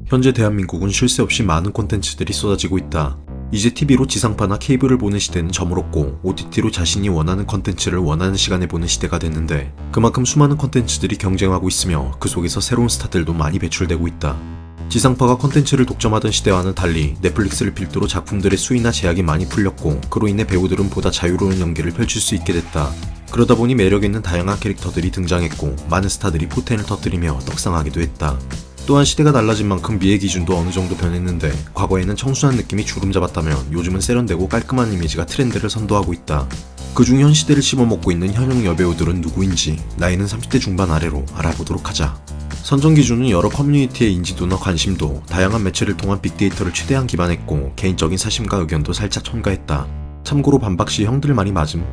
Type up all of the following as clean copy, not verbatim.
현재 대한민국은 쉴 새 없이 많은 콘텐츠들이 쏟아지고 있다. 이제 TV로 지상파나 케이블을 보는 시대는 저물었고 OTT로 자신이 원하는 콘텐츠를 원하는 시간에 보는 시대가 됐는데 그만큼 수많은 콘텐츠들이 경쟁하고 있으며 그 속에서 새로운 스타들도 많이 배출되고 있다. 지상파가 콘텐츠를 독점하던 시대와는 달리 넷플릭스를 필두로 작품들의 수위나 제약이 많이 풀렸고 그로 인해 배우들은 보다 자유로운 연기를 펼칠 수 있게 됐다. 그러다 보니 매력있는 다양한 캐릭터들이 등장했고 많은 스타들이 포텐을 터뜨리며 떡상하기도 했다. 또한 시대가 달라진 만큼 미의 기준도 어느 정도 변했는데 과거에는 청순한 느낌이 주름 잡았다면 요즘은 세련되고 깔끔한 이미지가 트렌드를 선도하고 있다. 그중 현 시대를 씹어먹고 있는 현역 여배우들은 누구인지 나이는 30대 중반 아래로 알아보도록 하자. 선정 기준은 여러 커뮤니티의 인지도나 관심도, 다양한 매체를 통한 빅데이터를 최대한 기반했고 개인적인 사심과 의견도 살짝 첨가했다. 참고로 반박시 형들 말이 맞음.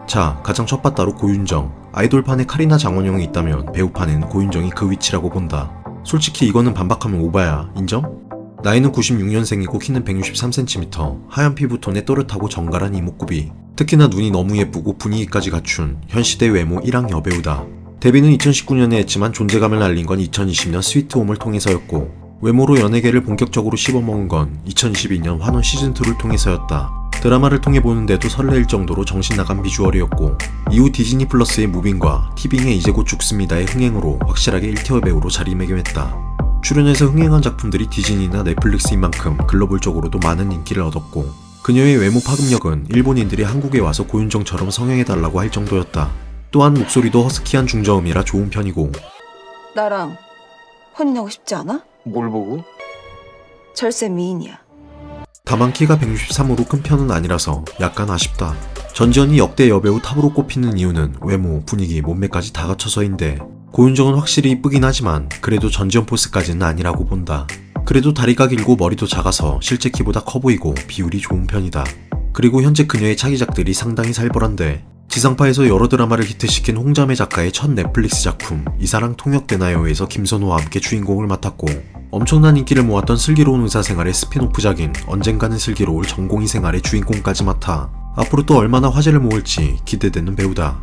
자, 가장 첫바따로 고윤정. 아이돌판에 카리나 장원영이 있다면 배우판에는 고윤정이 그 위치라고 본다. 솔직히 이거는 반박하면 오바야. 인정? 나이는 96년생이고 키는 163cm, 하얀 피부톤에 또렷하고 정갈한 이목구비. 특히나 눈이 너무 예쁘고 분위기까지 갖춘 현 시대 외모 1학 여배우다. 데뷔는 2019년에 했지만 존재감을 날린 건 2020년 스위트홈을 통해서였고 외모로 연예계를 본격적으로 씹어먹은 건 2022년 환원 시즌2를 통해서였다. 드라마를 통해 보는데도 설레일 정도로 정신나간 비주얼이었고 이후 디즈니 플러스의 무빙과 티빙의 이제 곧 죽습니다의 흥행으로 확실하게 1티어 배우로 자리매김했다. 출연해서 흥행한 작품들이 디즈니나 넷플릭스인 만큼 글로벌적으로도 많은 인기를 얻었고 그녀의 외모 파급력은 일본인들이 한국에 와서 고윤정처럼 성형해달라고 할 정도였다. 또한 목소리도 허스키한 중저음이라 좋은 편이고 나랑 혼인하고 싶지 않아? 뭘 보고? 절세 미인이야. 다만 키가 163으로 큰 편은 아니라서 약간 아쉽다. 전지현이 역대 여배우 탑으로 꼽히는 이유는 외모, 분위기, 몸매까지 다 갖춰서인데 고윤정은 확실히 이쁘긴 하지만 그래도 전지현 포스까지는 아니라고 본다. 그래도 다리가 길고 머리도 작아서 실제 키보다 커 보이고 비율이 좋은 편이다. 그리고 현재 그녀의 차기작들이 상당히 살벌한데 지상파에서 여러 드라마를 히트시킨 홍자매 작가의 첫 넷플릭스 작품 이 사랑 통역되나요에서 김선호와 함께 주인공을 맡았고 엄청난 인기를 모았던 슬기로운 의사생활의 스핀오프작인 언젠가는 슬기로울 전공의 생활의 주인공까지 맡아 앞으로 또 얼마나 화제를 모을지 기대되는 배우다.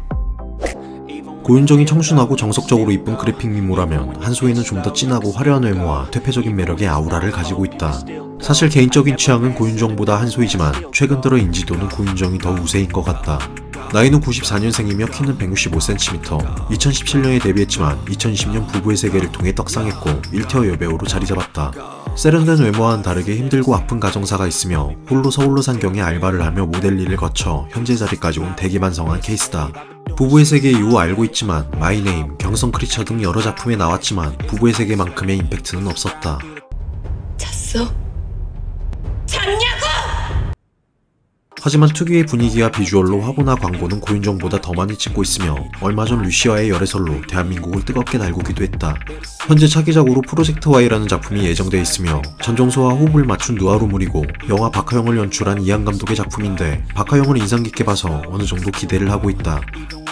고윤정이 청순하고 정석적으로 이쁜 그래픽 미모라면 한소희는 좀 더 진하고 화려한 외모와 퇴폐적인 매력의 아우라를 가지고 있다. 사실 개인적인 취향은 고윤정보다 한소희지만 최근 들어 인지도는 고윤정이 더 우세인 것 같다. 나이는 94년생이며 키는 165cm, 2017년에 데뷔했지만 2020년 부부의 세계를 통해 떡상했고 1티어 여배우로 자리잡았다. 세련된 외모와는 다르게 힘들고 아픈 가정사가 있으며 홀로 서울로 산 경에 알바를 하며 모델 일을 거쳐 현재 자리까지 온 대기만성한 케이스다. 부부의 세계 이후 알고 있지만 마이네임, 경성 크리처 등 여러 작품에 나왔지만 부부의 세계만큼의 임팩트는 없었다. 잤어? 잤냐고! 하지만 특유의 분위기와 비주얼로 화보나 광고는 고윤정보다 더 많이 찍고 있으며 얼마 전 루시아의 열애설로 대한민국을 뜨겁게 달구기도 했다. 현재 차기작으로 프로젝트 Y라는 작품이 예정돼 있으며 전정수와 호흡을 맞춘 누아르물이고 영화 박하영을 연출한 이한 감독의 작품인데 박하영을 인상 깊게 봐서 어느 정도 기대를 하고 있다.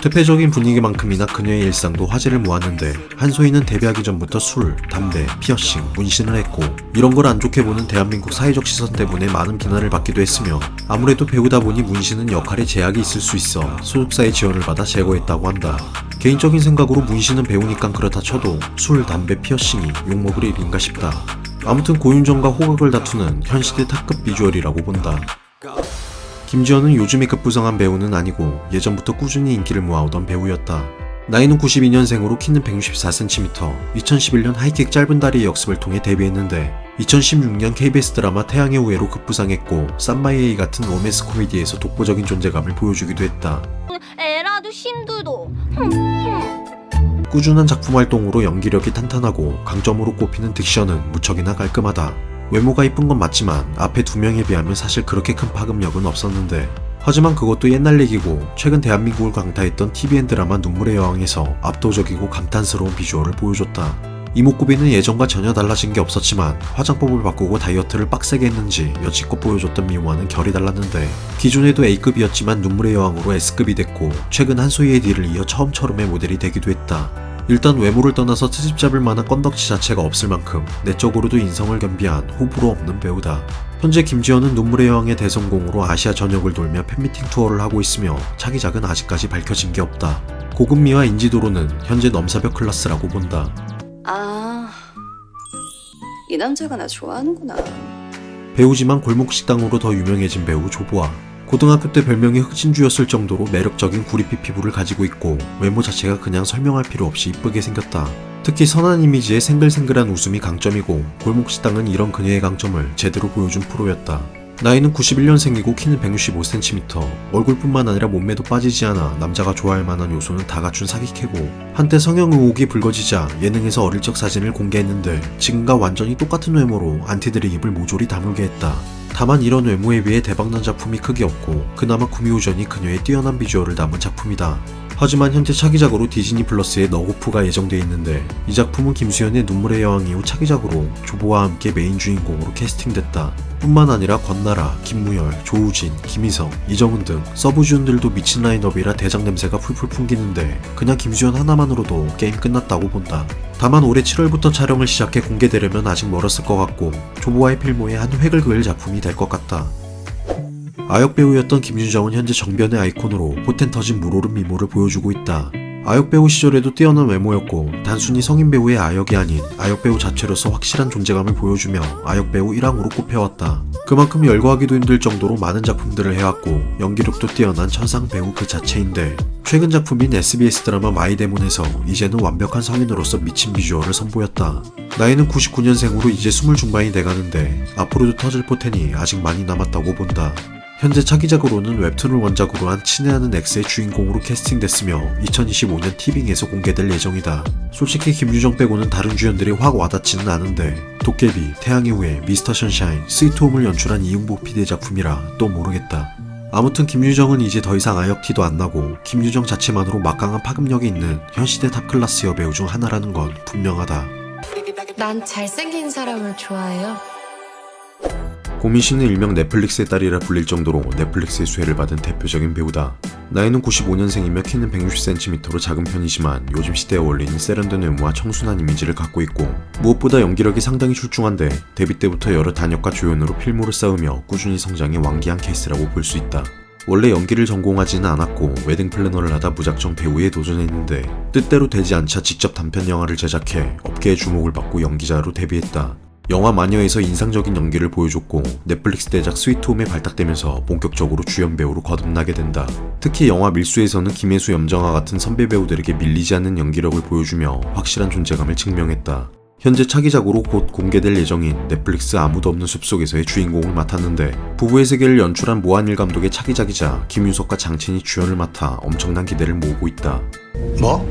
퇴폐적인 분위기만큼이나 그녀의 일상도 화제를 모았는데 한소희는 데뷔하기 전부터 술, 담배, 피어싱, 문신을 했고 이런 걸 안 좋게 보는 대한민국 사회적 시선 때문에 많은 비난을 받기도 했으며 아무래도 배우다 보니 문신은 역할에 제약이 있을 수 있어 소속사의 지원을 받아 제거했다고 한다. 개인적인 생각으로 문신은 배우니까 그렇다 쳐도 술, 담배, 피어싱이 욕먹을 일인가 싶다. 아무튼 고윤정과 호각을 다투는 현 시대 탑급 비주얼이라고 본다. 김지현은 요즘에 급부상한 배우는 아니고 예전부터 꾸준히 인기를 모아오던 배우였다. 나이는 92년생으로 키는 164cm, 2011년 하이킥 짧은 다리의 역습을 통해 데뷔했는데 2016년 KBS 드라마 태양의 후예로 급부상했고 쌈마이에이 같은 로맨스 코미디에서 독보적인 존재감을 보여주기도 했다. 에라도 힘들어. 꾸준한 작품 활동으로 연기력이 탄탄하고 강점으로 꼽히는 딕션은 무척이나 깔끔하다. 외모가 이쁜 건 맞지만 앞에 두 명에 비하면 사실 그렇게 큰 파급력은 없었는데 하지만 그것도 옛날 얘기고 최근 대한민국을 강타했던 TVN 드라마 눈물의 여왕에서 압도적이고 감탄스러운 비주얼을 보여줬다. 이목구비는 예전과 전혀 달라진 게 없었지만 화장법을 바꾸고 다이어트를 빡세게 했는지 여지껏 보여줬던 미모와는 결이 달랐는데 기존에도 A급이었지만 눈물의 여왕으로 S급이 됐고 최근 한소희의 뒤를 이어 처음처럼의 모델이 되기도 했다. 일단 외모를 떠나서 트집 잡을 만한 건덕지 자체가 없을 만큼 내적으로도 인성을 겸비한 호불호 없는 배우다. 현재 김지현은 눈물의 여왕의 대성공으로 아시아 전역을 돌며 팬미팅 투어를 하고 있으며 차기작은 아직까지 밝혀진 게 없다. 고급미와 인지도로는 현재 넘사벽 클래스라고 본다. 아, 이 남자가 나 좋아하는구나. 배우지만 골목식당으로 더 유명해진 배우 조보아. 고등학교 때 별명이 흑진주였을 정도로 매력적인 구리피 피부를 가지고 있고 외모 자체가 그냥 설명할 필요 없이 이쁘게 생겼다. 특히 선한 이미지에 생글생글한 웃음이 강점이고 골목식당은 이런 그녀의 강점을 제대로 보여준 프로였다. 나이는 91년생이고 키는 165cm, 얼굴뿐만 아니라 몸매도 빠지지 않아 남자가 좋아할 만한 요소는 다 갖춘 사기캐고 한때 성형 의혹이 불거지자 예능에서 어릴 적 사진을 공개했는데 지금과 완전히 똑같은 외모로 안티들의 입을 모조리 다물게 했다. 다만 이런 외모에 비해 대박난 작품이 크게 없고 그나마 구미호전이 그녀의 뛰어난 비주얼을 담은 작품이다. 하지만 현재 차기작으로 디즈니 플러스의 너고프가 예정돼 있는데 이 작품은 김수현의 눈물의 여왕 이후 차기작으로 조보와 함께 메인 주인공으로 캐스팅됐다. 뿐만 아니라 권나라, 김무열, 조우진, 김희성, 이정은 등 서브주연들도 미친 라인업이라 대작 냄새가 풀풀 풍기는데 그냥 김수현 하나만으로도 게임 끝났다고 본다. 다만 올해 7월부터 촬영을 시작해 공개되려면 아직 멀었을 것 같고 조보와의 필모에 한 획을 그을 작품이 될 것 같다. 아역 배우였던 김유정은 현재 정변의 아이콘으로 포텐 터진 물오른 미모를 보여주고 있다. 아역 배우 시절에도 뛰어난 외모였고 단순히 성인 배우의 아역이 아닌 아역 배우 자체로서 확실한 존재감을 보여주며 아역 배우 1항으로 꼽혀왔다. 그만큼 열거하기도 힘들 정도로 많은 작품들을 해왔고 연기력도 뛰어난 천상 배우 그 자체인데 최근 작품인 SBS 드라마 마이데몬에서 이제는 완벽한 성인으로서 미친 비주얼을 선보였다. 나이는 99년생으로 이제 20 중반이 돼가는데 앞으로도 터질 포텐이 아직 많이 남았다고 본다. 현재 차기작으로는 웹툰을 원작으로 한 친애하는 X의 주인공으로 캐스팅됐으며 2025년 티빙에서 공개될 예정이다. 솔직히 김유정 빼고는 다른 주연들이 확 와닿지는 않은데 도깨비, 태양의 후예, 미스터 션샤인, 스위트홈을 연출한 이응복 PD의 작품이라 또 모르겠다. 아무튼 김유정은 이제 더 이상 아역티도 안 나고 김유정 자체만으로 막강한 파급력이 있는 현시대 탑클래스 여배우 중 하나라는 건 분명하다. 난 잘생긴 사람을 좋아해요. 고민 씨는 일명 넷플릭스의 딸이라 불릴 정도로 넷플릭스의 수혜를 받은 대표적인 배우다. 나이는 95년생이며 키는 160cm로 작은 편이지만 요즘 시대에 어울리는 세련된 외모와 청순한 이미지를 갖고 있고 무엇보다 연기력이 상당히 출중한데 데뷔 때부터 여러 단역과 조연으로 필모를 쌓으며 꾸준히 성장해 왕기한 케이스라고 볼 수 있다. 원래 연기를 전공하지는 않았고 웨딩 플래너를 하다 무작정 배우에 도전했는데 뜻대로 되지 않자 직접 단편 영화를 제작해 업계의 주목을 받고 연기자로 데뷔했다. 영화 마녀에서 인상적인 연기를 보여줬고 넷플릭스 대작 스위트홈에 발탁되면서 본격적으로 주연 배우로 거듭나게 된다. 특히 영화 밀수에서는 김혜수, 염정아 같은 선배 배우들에게 밀리지 않는 연기력을 보여주며 확실한 존재감을 증명했다. 현재 차기작으로 곧 공개될 예정인 넷플릭스 아무도 없는 숲속에서의 주인공을 맡았는데 부부의 세계를 연출한 모한일 감독의 차기작이자 김윤석과 장첸이 주연을 맡아 엄청난 기대를 모으고 있다. 뭐?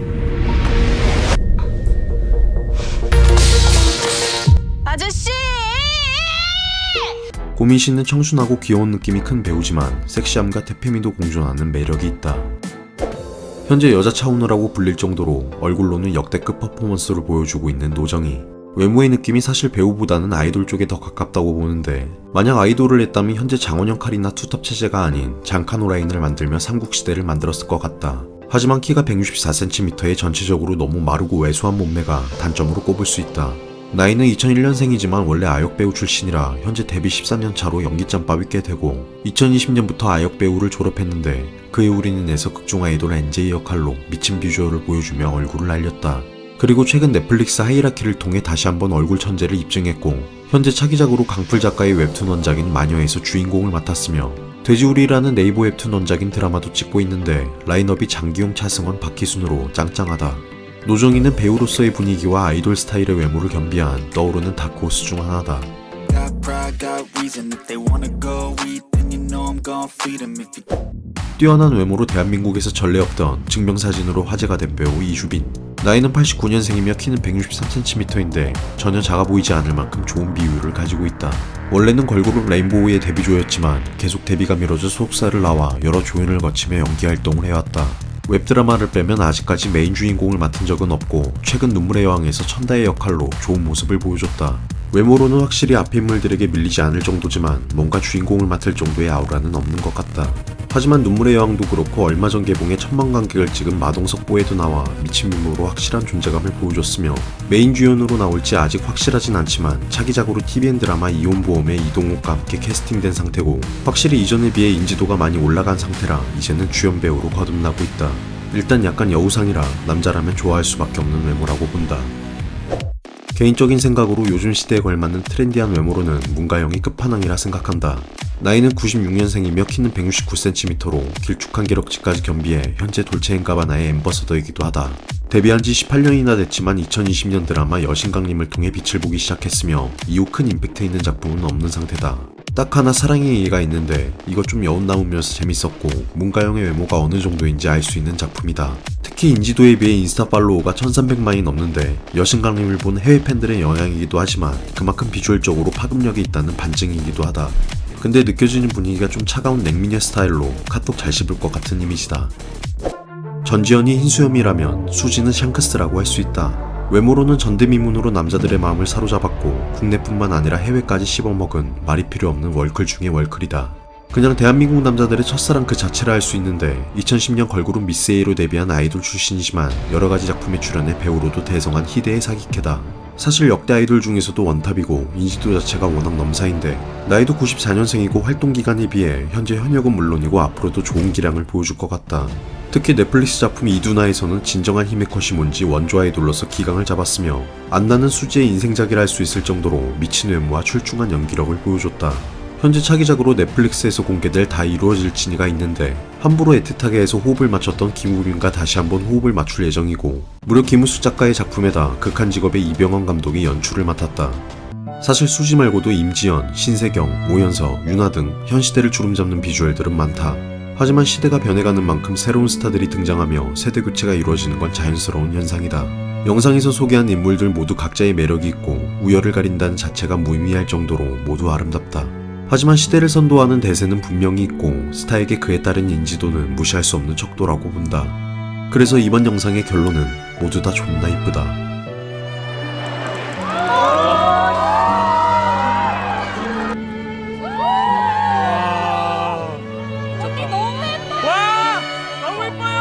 아저씨! 고민 씨는 청순하고 귀여운 느낌이 큰 배우지만 섹시함과 태페미도 공존하는 매력이 있다. 현재 여자 차은우라고 불릴 정도로 얼굴로는 역대급 퍼포먼스를 보여주고 있는 노정희. 외모의 느낌이 사실 배우보다는 아이돌 쪽에 더 가깝다고 보는데 만약 아이돌을 했다면 현재 장원영 카리나 투톱 체제가 아닌 장카노 라인을 만들며 삼국시대를 만들었을 것 같다. 하지만 키가 164cm에 전체적으로 너무 마르고 왜소한 몸매가 단점으로 꼽을 수 있다. 나이는 2001년생이지만 원래 아역 배우 출신이라 현재 데뷔 13년 차로 연기짬밥이 꽤 되고 2020년부터 아역 배우를 졸업했는데 그의 우리는에서 극중 아이돌 NJ 역할로 미친 비주얼을 보여주며 얼굴을 알렸다. 그리고 최근 넷플릭스 하이라키를 통해 다시 한번 얼굴 천재를 입증했고 현재 차기작으로 강풀 작가의 웹툰 원작인 마녀에서 주인공을 맡았으며 돼지우리라는 네이버 웹툰 원작인 드라마도 찍고 있는데 라인업이 장기용, 차승원, 박희순으로 짱짱하다. 노정희는 배우로서의 분위기와 아이돌 스타일의 외모를 겸비한 떠오르는 다크호스 중 하나다. 뛰어난 외모로 대한민국에서 전례 없던 증명사진으로 화제가 된 배우 이주빈. 나이는 89년생이며 키는 163cm인데 전혀 작아 보이지 않을 만큼 좋은 비율을 가지고 있다. 원래는 걸그룹 레인보우의 데뷔조였지만 계속 데뷔가 미뤄져 소속사를 나와 여러 조연을 거치며 연기 활동을 해왔다. 웹드라마를 빼면 아직까지 메인 주인공을 맡은 적은 없고 최근 눈물의 여왕에서 천다의 역할로 좋은 모습을 보여줬다. 외모로는 확실히 앞 인물들에게 밀리지 않을 정도지만 뭔가 주인공을 맡을 정도의 아우라는 없는 것 같다. 하지만 눈물의 여왕도 그렇고 얼마 전 개봉에 천만 관객을 찍은 마동석보에도 나와 미친 미모로 확실한 존재감을 보여줬으며 메인 주연으로 나올지 아직 확실하진 않지만 차기작으로 TVN 드라마 이혼보험의 이동욱과 함께 캐스팅된 상태고 확실히 이전에 비해 인지도가 많이 올라간 상태라 이제는 주연 배우로 거듭나고 있다. 일단 약간 여우상이라 남자라면 좋아할 수밖에 없는 외모라고 본다. 개인적인 생각으로 요즘 시대에 걸맞는 트렌디한 외모로는 문가영이 끝판왕이라 생각한다. 나이는 96년생이며 키는 169cm로 길쭉한 기럭지까지 겸비해 현재 돌체앤가바나의 앰버서더이기도 하다. 데뷔한 지 18년이나 됐지만 2020년 드라마 여신강림을 통해 빛을 보기 시작했으며 이후 큰 임팩트 있는 작품은 없는 상태다. 딱 하나 사랑의 얘기가 있는데 이것 좀 여운 남으면서 재밌었고 문가영의 외모가 어느 정도인지 알 수 있는 작품이다. 특히 인지도에 비해 인스타 팔로워가 1300만이 넘는데 여신강림을 본 해외 팬들의 영향이기도 하지만 그만큼 비주얼적으로 파급력이 있다는 반증이기도 하다. 근데 느껴지는 분위기가 좀 차가운 냉미녀 스타일로 카톡 잘 씹을 것 같은 이미지다. 전지현이 흰수염이라면 수지는 샹크스라고 할 수 있다. 외모로는 전대미문으로 남자들의 마음을 사로잡았고 국내뿐만 아니라 해외까지 씹어먹은 말이 필요 없는 월클 중의 월클이다. 그냥 대한민국 남자들의 첫사랑 그 자체라 할 수 있는데 2010년 걸그룹 미스 A로 데뷔한 아이돌 출신이지만 여러가지 작품에 출연해 배우로도 대성한 희대의 사기캐다. 사실 역대 아이돌 중에서도 원탑이고 인지도 자체가 워낙 넘사인데 나이도 94년생이고 활동기간에 비해 현재 현역은 물론이고 앞으로도 좋은 기량을 보여줄 것 같다. 특히 넷플릭스 작품 이두나에서는 진정한 힘의 컷이 뭔지 원조 아이돌로서 기강을 잡았으며 안나는 수지의 인생작이라 할 수 있을 정도로 미친 외모와 출중한 연기력을 보여줬다. 현재 차기작으로 넷플릭스에서 공개될 다 이루어질 진이가 있는데 함부로 애틋하게 해서 호흡을 맞췄던 김우빈과 다시 한번 호흡을 맞출 예정이고 무려 김우수 작가의 작품에다 극한 직업의 이병헌 감독이 연출을 맡았다. 사실 수지 말고도 임지연, 신세경, 오연서, 윤하 등 현 시대를 주름잡는 비주얼들은 많다. 하지만 시대가 변해가는 만큼 새로운 스타들이 등장하며 세대 교체가 이루어지는 건 자연스러운 현상이다. 영상에서 소개한 인물들 모두 각자의 매력이 있고 우열을 가린다는 자체가 무의미할 정도로 모두 아름답다. 하지만 시대를 선도하는 대세는 분명히 있고 스타에게 그에 따른 인지도는 무시할 수 없는 척도라고 본다. 그래서 이번 영상의 결론은 모두 다 존나 이쁘다. 저기 너무 예뻐. 와! 너무 예뻐요!